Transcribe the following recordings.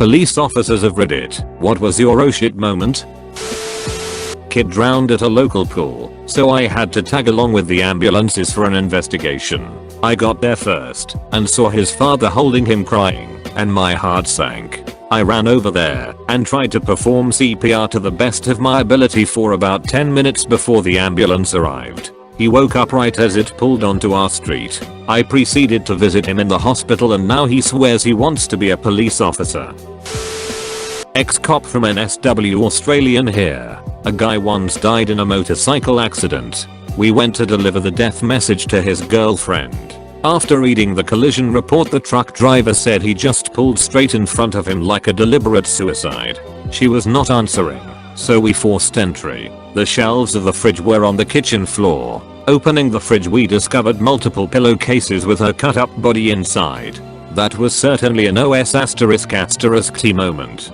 Police officers of Reddit, what was your oh shit moment? Kid drowned at a local pool, so I had to tag along with the ambulances for an investigation. I got there first and saw his father holding him crying, and my heart sank. I ran over there and tried to perform CPR to the best of my ability for about 10 minutes before the ambulance arrived. He woke up right as it pulled onto our street. I proceeded to visit him in the hospital and now he swears he wants to be a police officer. Ex-cop from NSW Australian here. A guy once died in a motorcycle accident. We went to deliver the death message to his girlfriend. After reading the collision report, the truck driver said he just pulled straight in front of him like a deliberate suicide. She was not answering, so we forced entry. The shelves of the fridge were on the kitchen floor. Opening the fridge, we discovered multiple pillowcases with her cut up body inside. That was certainly an OS***T moment.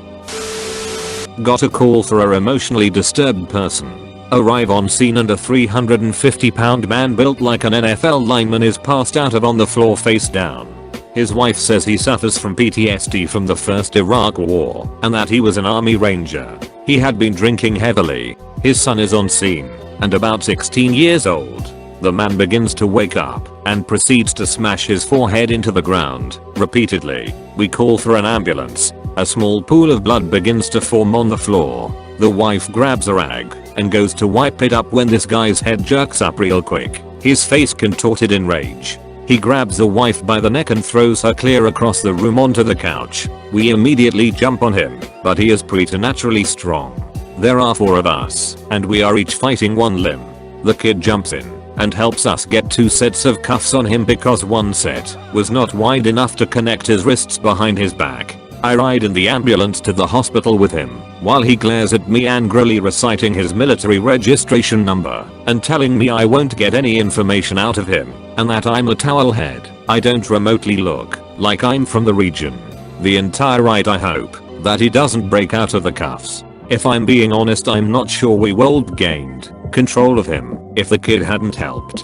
Got a call for a emotionally disturbed person. Arrive on scene and a 350-pound man built like an NFL lineman is passed out on the floor face down. His wife says he suffers from PTSD from the first Iraq war and that he was an army ranger. He had been drinking heavily. His son is on scene and about 16 years old. The man begins to wake up and proceeds to smash his forehead into the ground repeatedly. We call for an ambulance. A small pool of blood begins to form on the floor. The wife grabs a rag and goes to wipe it up when this guy's head jerks up real quick, his face contorted in rage. He grabs the wife by the neck and throws her clear across the room onto the couch. We immediately jump on him, but he is preternaturally strong. There are 4 of us, and we are each fighting one limb. The kid jumps in and helps us get 2 sets of cuffs on him because one set was not wide enough to connect his wrists behind his back. I ride in the ambulance to the hospital with him while he glares at me angrily, reciting his military registration number and telling me I won't get any information out of him and that I'm a towelhead. I don't remotely look like I'm from the region. The entire ride I hope that he doesn't break out of the cuffs. If I'm being honest, I'm not sure we would have gained control of him if the kid hadn't helped.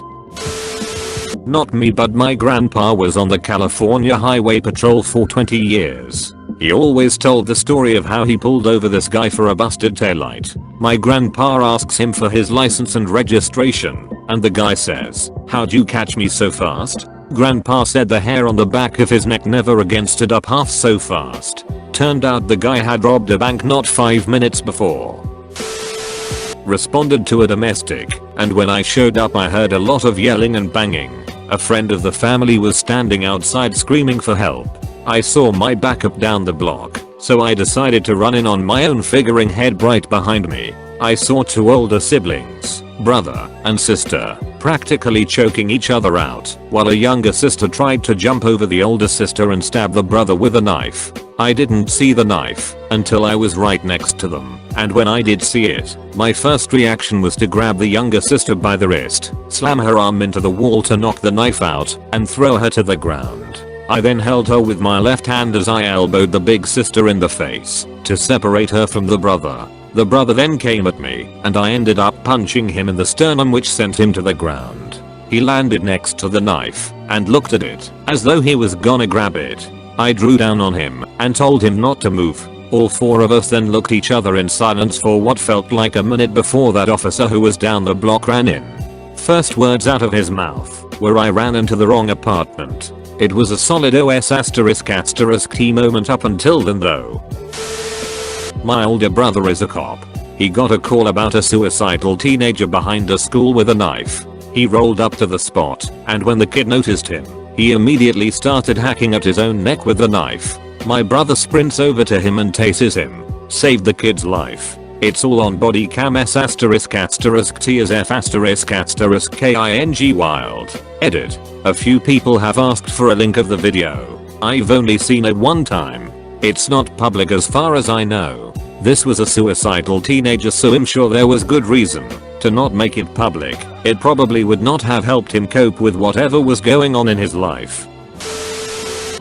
Not me, but my grandpa was on the California Highway Patrol for 20 years. He always told the story of how he pulled over this guy for a busted taillight. My grandpa asks him for his license and registration, and the guy says, "How'd you catch me so fast?" Grandpa said the hair on the back of his neck never again stood up half so fast. Turned out the guy had robbed a bank not 5 minutes before. Responded to a domestic, and when I showed up I heard a lot of yelling and banging. A friend of the family was standing outside screaming for help. I saw my backup down the block, so I decided to run in on my own, figuring he'd right behind me. I saw 2 older siblings, brother and sister, practically choking each other out, while a younger sister tried to jump over the older sister and stab the brother with a knife. I didn't see the knife until I was right next to them, and when I did see it, my first reaction was to grab the younger sister by the wrist, slam her arm into the wall to knock the knife out, and throw her to the ground. I then held her with my left hand as I elbowed the big sister in the face to separate her from the brother. The brother then came at me, and I ended up punching him in the sternum, which sent him to the ground. He landed next to the knife and looked at it as though he was gonna grab it. I drew down on him and told him not to move. All 4 of us then looked each other in silence for what felt like a minute before that officer who was down the block ran in. First words out of his mouth were, "I ran into the wrong apartment." It was a solid OS***T moment up until then though. My older brother is a cop. He got a call about a suicidal teenager behind a school with a knife. He rolled up to the spot, and when the kid noticed him, he immediately started hacking at his own neck with the knife. My brother sprints over to him and tases him. Saved the kid's life. It's all on body cam. S***T as F***king wild. Edit. A few people have asked for a link of the video. I've only seen it one time. It's not public as far as I know. This was a suicidal teenager, so I'm sure there was good reason to not make it public. It probably would not have helped him cope with whatever was going on in his life.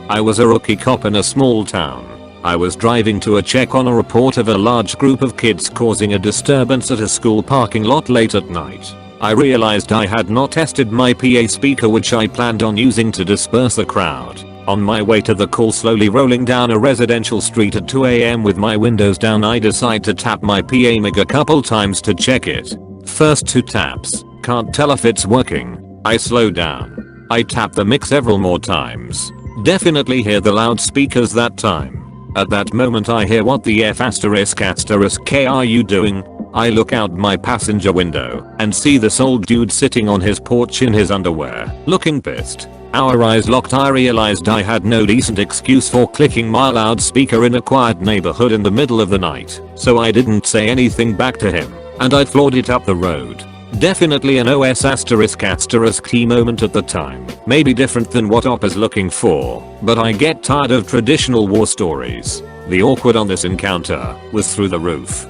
I was a rookie cop in a small town. I was driving to a check on a report of a large group of kids causing a disturbance at a school parking lot late at night. I realized I had not tested my PA speaker, which I planned on using to disperse the crowd. On my way to the call, slowly rolling down a residential street at 2 AM with my windows down, I decide to tap my PA mig a couple times to check it. First 2 taps, can't tell if it's working. I slow down. I tap the mic several more times. Definitely hear the loudspeakers that time. At that moment I hear, "What the F **K are you doing?" I look out my passenger window and see this old dude sitting on his porch in his underwear, looking pissed. Our eyes locked. I realized I had no decent excuse for clicking my loudspeaker in a quiet neighborhood in the middle of the night, so I didn't say anything back to him, and I floored it up the road. Definitely an OS**T moment at the time. Maybe different than what Op is looking for, but I get tired of traditional war stories. The awkward on this encounter was through the roof.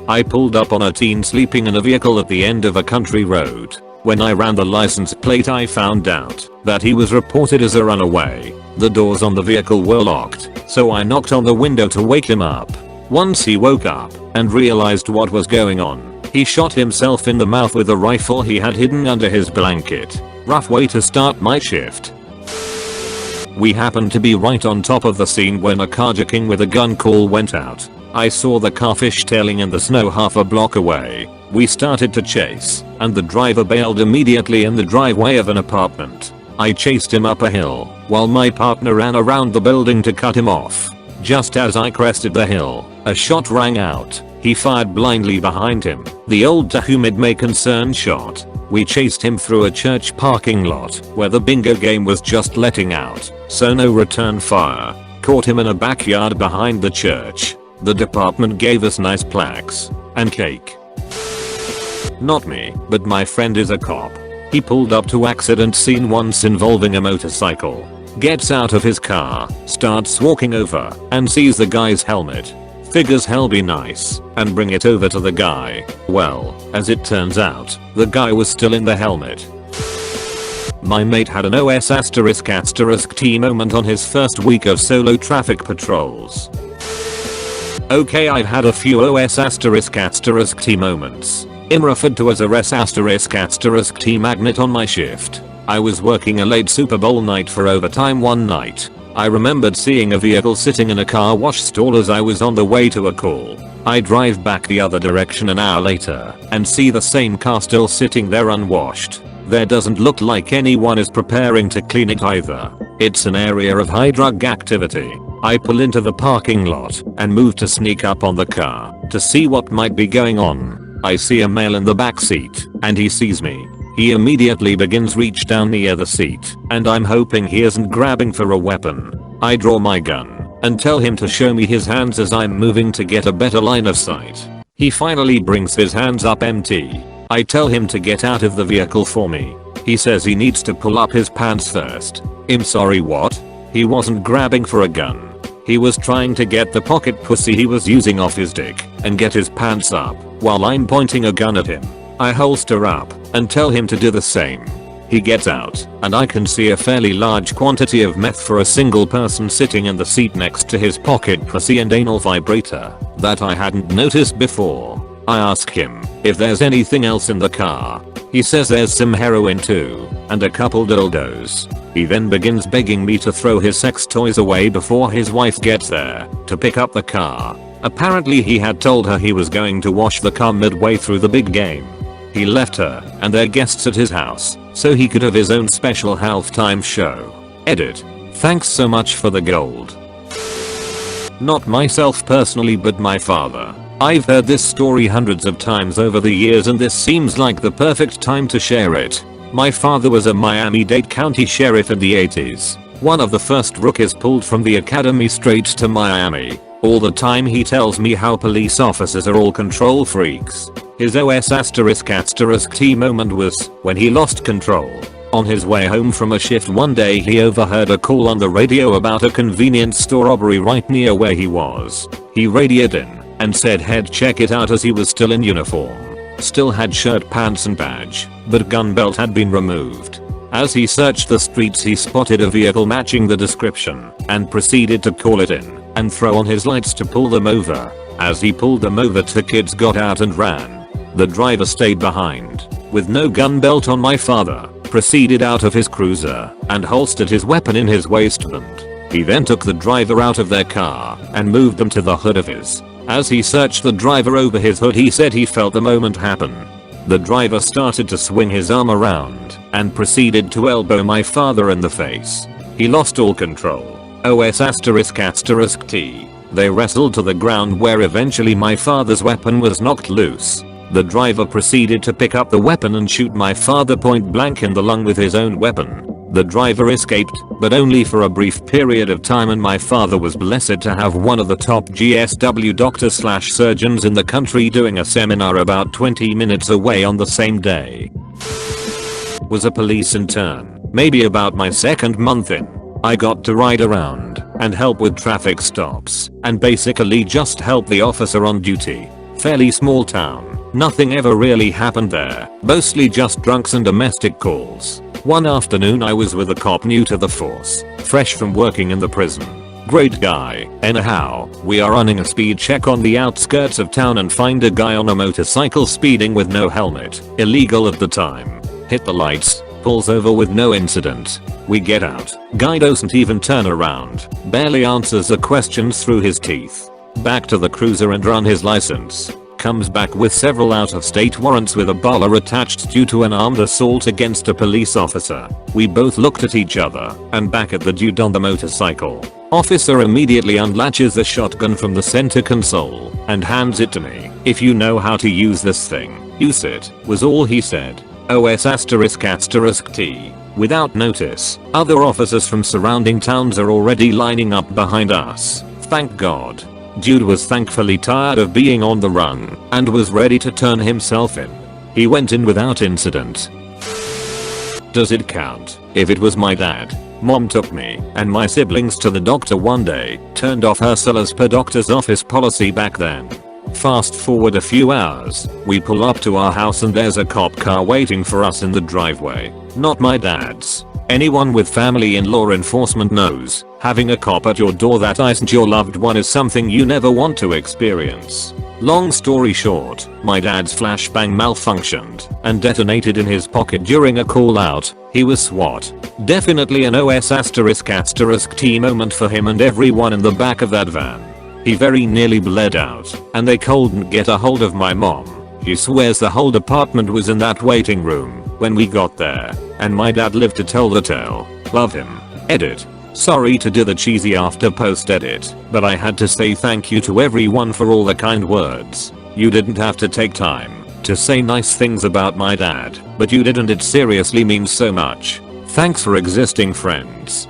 I pulled up on a teen sleeping in a vehicle at the end of a country road. When I ran the license plate, I found out that he was reported as a runaway. The doors on the vehicle were locked, so I knocked on the window to wake him up. Once he woke up and realized what was going on, he shot himself in the mouth with a rifle he had hidden under his blanket. Rough way to start my shift. We happened to be right on top of the scene when a carjacking with a gun call went out. I saw the car fishtailing in the snow half a block away. We started to chase, and the driver bailed immediately in the driveway of an apartment. I chased him up a hill, while my partner ran around the building to cut him off. Just as I crested the hill, a shot rang out. He fired blindly behind him, the old to whom it may concern shot. We chased him through a church parking lot where the bingo game was just letting out, so no return fire. Caught him in a backyard behind the church. The department gave us nice plaques and cake. Not me, but my friend is a cop. He pulled up to accident scene once involving a motorcycle. Gets out of his car, starts walking over, and sees the guy's helmet. Figures hell be nice, and bring it over to the guy. Well, as it turns out, the guy was still in the helmet. My mate had an OS**T moment on his first week of solo traffic patrols. Okay, I've had a few OS**T moments. I'm referred to as a res**T magnet on my shift. I was working a late Super Bowl night for overtime one night. I remembered seeing a vehicle sitting in a car wash stall as I was on the way to a call. I drive back the other direction an hour later and see the same car still sitting there unwashed. There doesn't look like anyone is preparing to clean it either. It's an area of high drug activity. I pull into the parking lot and move to sneak up on the car to see what might be going on. I see a male in the back seat and he sees me. He immediately begins reach down near the seat, and I'm hoping he isn't grabbing for a weapon. I draw my gun and tell him to show me his hands as I'm moving to get a better line of sight. He finally brings his hands up empty. I tell him to get out of the vehicle for me. He says he needs to pull up his pants first. I'm sorry, what? He wasn't grabbing for a gun. He was trying to get the pocket pussy he was using off his dick and get his pants up while I'm pointing a gun at him. I holster up and tell him to do the same. He gets out and I can see a fairly large quantity of meth for a single person sitting in the seat next to his pocket pussy and anal vibrator that I hadn't noticed before. I ask him if there's anything else in the car. He says there's some heroin too and a couple dildos. He then begins begging me to throw his sex toys away before his wife gets there to pick up the car. Apparently he had told her he was going to wash the car midway through the big game. He left her and their guests at his house so he could have his own special halftime show. Edit. Thanks so much for the gold. Not myself personally, but my father. I've heard this story hundreds of times over the years and this seems like the perfect time to share it. My father was a Miami-Dade County sheriff in the 80s. One of the first rookies pulled from the academy straight to Miami. All the time he tells me how police officers are all control freaks. His OS**T moment was when he lost control. On his way home from a shift one day, he overheard a call on the radio about a convenience store robbery right near where he was. He radioed in and said he'd check it out as he was still in uniform. Still had shirt, pants and badge, but gun belt had been removed. As he searched the streets, he spotted a vehicle matching the description and proceeded to call it in and throw on his lights to pull them over. As he pulled them over, two kids got out and ran. The driver stayed behind with no gun belt on. My father proceeded out of his cruiser and holstered his weapon in his waistband. He then took the driver out of their car and moved them to the hood of his. As he searched the driver over his hood, he said he felt the moment happen. The driver started to swing his arm around and proceeded to elbow my father in the face. He lost all control. OS***T. They wrestled to the ground, where eventually my father's weapon was knocked loose. The driver proceeded to pick up the weapon and shoot my father point blank in the lung with his own weapon. The driver escaped, but only for a brief period of time, and my father was blessed to have one of the top GSW doctors/surgeons in the country doing a seminar about 20 minutes away on the same day. Was a police intern, maybe about my second month in. I got to ride around and help with traffic stops and basically just help the officer on duty. Fairly small town, nothing ever really happened there, mostly just drunks and domestic calls. One afternoon I was with a cop new to the force, fresh from working in the prison. Great guy. Anyhow, we are running a speed check on the outskirts of town and find a guy on a motorcycle speeding with no helmet, illegal at the time. Hit the lights, pulls over with no incident. We get out. Guy doesn't even turn around, barely answers the questions through his teeth. Back to the cruiser and run his license. Comes back with several out-of-state warrants with a baller attached due to an armed assault against a police officer. We both looked at each other and back at the dude on the motorcycle. Officer immediately unlatches the shotgun from the center console and hands it to me. "If you know how to use this thing, use it," was all he said. OS***T. Without notice, other officers from surrounding towns are already lining up behind us. Thank God. Dude was thankfully tired of being on the run and was ready to turn himself in. He went in without incident. Does it count if it was my dad? Mom took me and my siblings to the doctor one day, turned off her cell as per doctor's office policy back then. Fast forward a few hours, we pull up to our house and there's a cop car waiting for us in the driveway. Not my dad's. Anyone with family in law enforcement knows, having a cop at your door that isn't your loved one is something you never want to experience. Long story short, my dad's flashbang malfunctioned and detonated in his pocket during a call out. He was SWAT. Definitely an OS***T moment for him and everyone in the back of that van. He very nearly bled out and they couldn't get a hold of my mom. She swears the whole department was in that waiting room when we got there, and my dad lived to tell the tale. Love him. Edit. Sorry to do the cheesy after post edit, but I had to say thank you to everyone for all the kind words. You didn't have to take time to say nice things about my dad, but you did, and it seriously means so much. Thanks for existing, friends.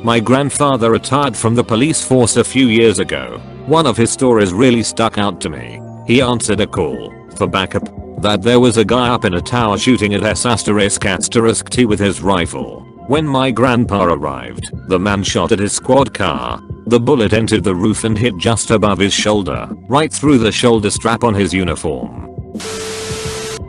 My grandfather retired from the police force a few years ago. One of his stories really stuck out to me. He answered a call for backup that there was a guy up in a tower shooting at S***T with his rifle. When my grandpa arrived, the man shot at his squad car. The bullet entered the roof and hit just above his shoulder, right through the shoulder strap on his uniform.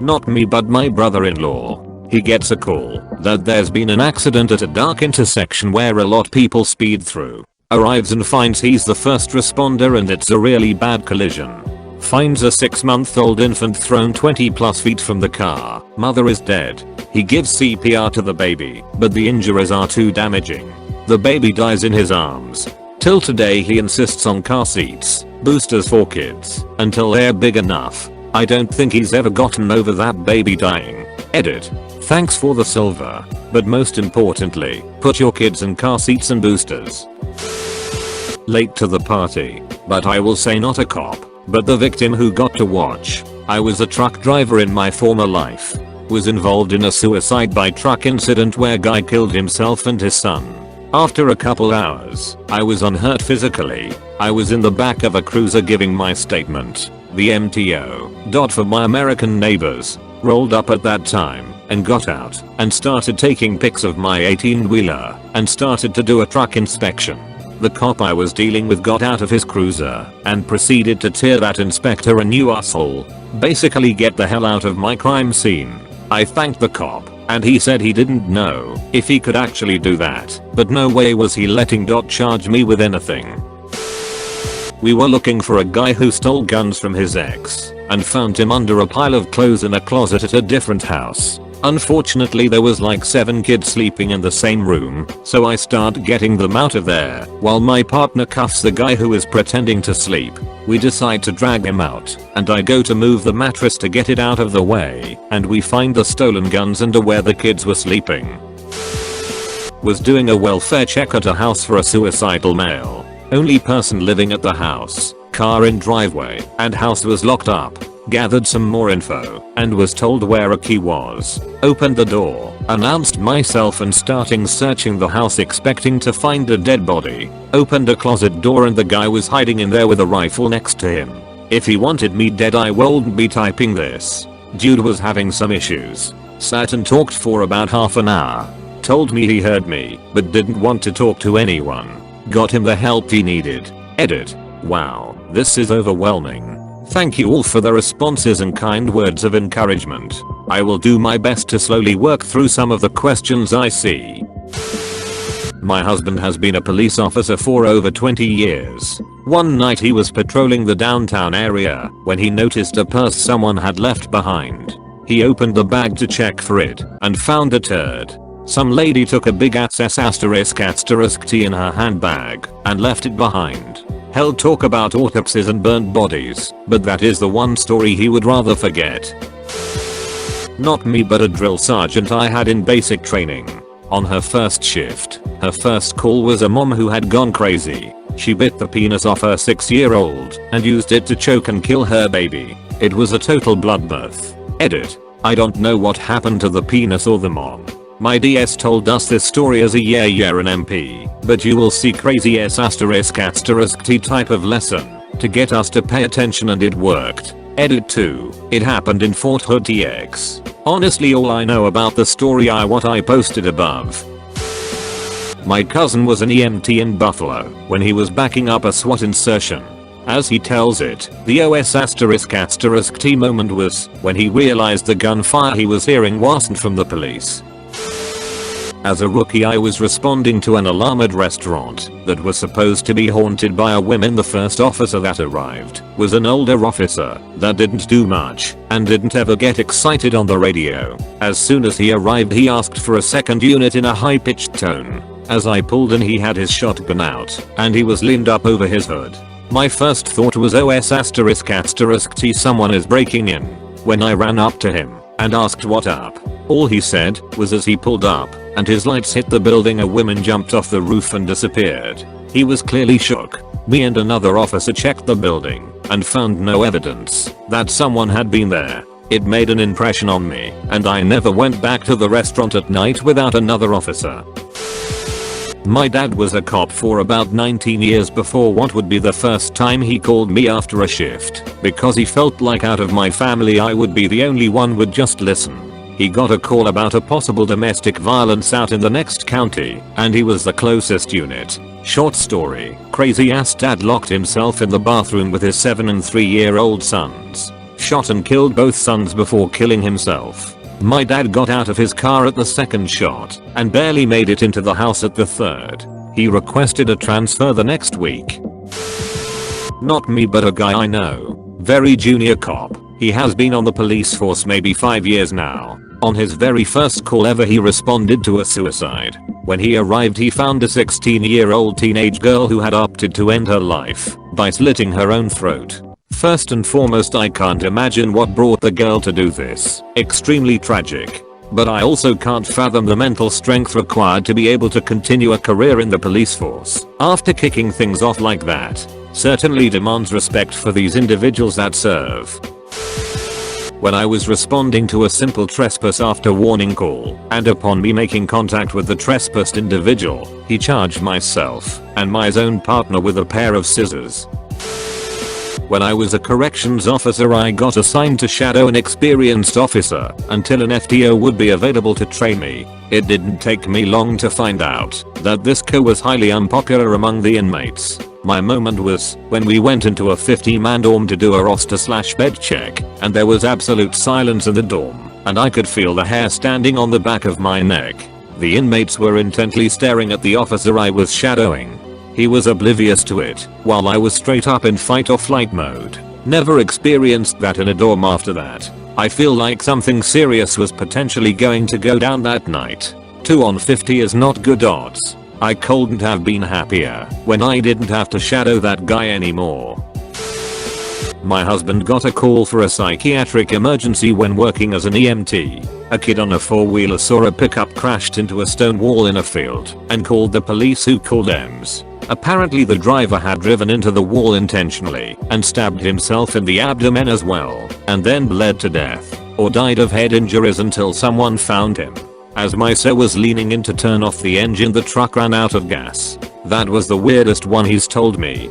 Not me, but my brother-in-law. He gets a call that there's been an accident at a dark intersection where a lot people speed through. Arrives and finds he's the first responder and it's a really bad collision. Finds a 6-month-old infant thrown 20+ feet from the car. Mother is dead. He gives CPR to the baby, but the injuries are too damaging. The baby dies in his arms. Till today he insists on car seats, boosters for kids, until they're big enough. I don't think he's ever gotten over that baby dying. Edit. Thanks for the silver, but most importantly, put your kids in car seats and boosters. Late to the party, but I will say not a cop, but the victim who got to watch. I was a truck driver in my former life. Was involved in a suicide by truck incident where guy killed himself and his son. After a couple hours, I was unhurt physically. I was in the back of a cruiser giving my statement. The MTO. For my American neighbors. Rolled up at that time and got out and started taking pics of my 18-wheeler and started to do a truck inspection. The cop I was dealing with got out of his cruiser and proceeded to tear that inspector a new asshole. Basically get the hell out of my crime scene. I thanked the cop and he said he didn't know if he could actually do that, but no way was he letting charge me with anything. We were looking for a guy who stole guns from his ex and found him under a pile of clothes in a closet at a different house. Unfortunately there was like 7 kids sleeping in the same room, so I start getting them out of there while my partner cuffs the guy who is pretending to sleep. We decide to drag him out and I go to move the mattress to get it out of the way, and we find the stolen guns under where the kids were sleeping. Was doing a welfare check at a house for a suicidal male. Only person living at the house, car in driveway, and house was locked up. Gathered some more info and was told where a key was. Opened the door, announced myself and starting searching the house expecting to find a dead body. Opened a closet door and the guy was hiding in there with a rifle next to him. If he wanted me dead I wouldn't be typing this. Dude was having some issues. Sat and talked for about half an hour. Told me he heard me but didn't want to talk to anyone. Got him the help he needed. Edit. Wow, this is overwhelming. Thank you all for the responses and kind words of encouragement. I will do my best to slowly work through some of the questions I see. My husband has been a police officer for over 20 years. One night he was patrolling the downtown area when he noticed a purse someone had left behind. He opened the bag to check for it and found a turd. Some lady took a big ass **T in her handbag and left it behind. Hell, talk about autopsies and burnt bodies, but that is the one story he would rather forget. Not me but a drill sergeant I had in basic training. On her first shift, her first call was a mom who had gone crazy. She bit the penis off her 6-year-old and used it to choke and kill her baby. It was a total bloodbath. Edit. I don't know what happened to the penis or the mom. My DS told us this story as a an MP, but you will see crazy **T type of lesson to get us to pay attention and it worked. Edit 2. It happened in Fort Hood TX. Honestly all I know about the story are what I posted above. My cousin was an EMT in Buffalo when he was backing up a SWAT insertion. As he tells it, the **T moment was when he realized the gunfire he was hearing wasn't from the police. As a rookie I was responding to an alarm at restaurant that was supposed to be haunted by a woman. The first officer that arrived was an older officer that didn't do much and didn't ever get excited on the radio. As soon as he arrived he asked for a second unit in a high-pitched tone. As I pulled in he had his shotgun out and he was leaned up over his hood. My first thought was **T someone is breaking in. When I ran up to him and asked what up, all he said was as he pulled up and his lights hit the building a woman jumped off the roof and disappeared. He was clearly shook. Me and another officer checked the building and found no evidence that someone had been there. It made an impression on me and I never went back to the restaurant at night without another officer. My dad was a cop for about 19 years before what would be the first time he called me after a shift, because he felt like out of my family I would be the only one would just listen. He got a call about a possible domestic violence out in the next county and he was the closest unit. Short story, crazy ass dad locked himself in the bathroom with his 7 and 3-year-old sons. Shot and killed both sons before killing himself. My dad got out of his car at the second shot and barely made it into the house at the third. He requested a transfer the next week. Not me but a guy I know. Very junior cop. He has been on the police force maybe 5 years now. On his very first call ever he responded to a suicide. When he arrived he found a 16-year-old teenage girl who had opted to end her life by slitting her own throat. First and foremost I can't imagine what brought the girl to do this. Extremely tragic. But I also can't fathom the mental strength required to be able to continue a career in the police force after kicking things off like that. Certainly demands respect for these individuals that serve. When I was responding to a simple trespass after warning call, and upon me making contact with the trespassed individual, he charged myself and my own partner with a pair of scissors. When I was a corrections officer I got assigned to shadow an experienced officer until an FTO would be available to train me. It didn't take me long to find out that this co was highly unpopular among the inmates. My moment was when we went into a 50-man dorm to do a roster/bed check and there was absolute silence in the dorm and I could feel the hair standing on the back of my neck. The inmates were intently staring at the officer I was shadowing. He was oblivious to it while I was straight up in fight or flight mode. Never experienced that in a dorm after that. I feel like something serious was potentially going to go down that night. 2 on 50 is not good odds. I couldn't have been happier when I didn't have to shadow that guy anymore. My husband got a call for a psychiatric emergency when working as an EMT. A kid on a 4-wheeler saw a pickup crashed into a stone wall in a field and called the police, who called EMS. Apparently the driver had driven into the wall intentionally and stabbed himself in the abdomen as well, and then bled to death or died of head injuries until someone found him. As my sir was leaning in to turn off the engine, the truck ran out of gas. That was the weirdest one he's told me.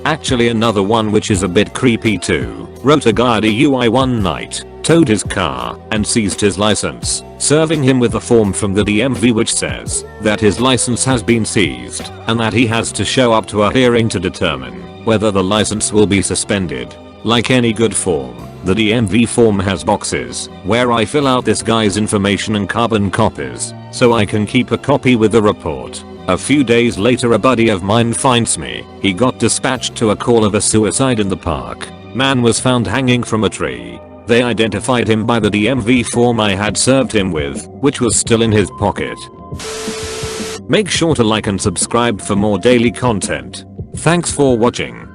Actually, another one which is a bit creepy too. Wrote a guy a DUI one night, towed his car, and seized his license, serving him with a form from the DMV which says that his license has been seized and that he has to show up to a hearing to determine whether the license will be suspended. Like any good form, the DMV form has boxes where I fill out this guy's information and carbon copies so I can keep a copy with the report. A few days later, a buddy of mine finds me. He got dispatched to a call of a suicide in the park. Man was found hanging from a tree. They identified him by the DMV form I had served him with, which was still in his pocket. Make sure to like and subscribe for more daily content. Thanks for watching.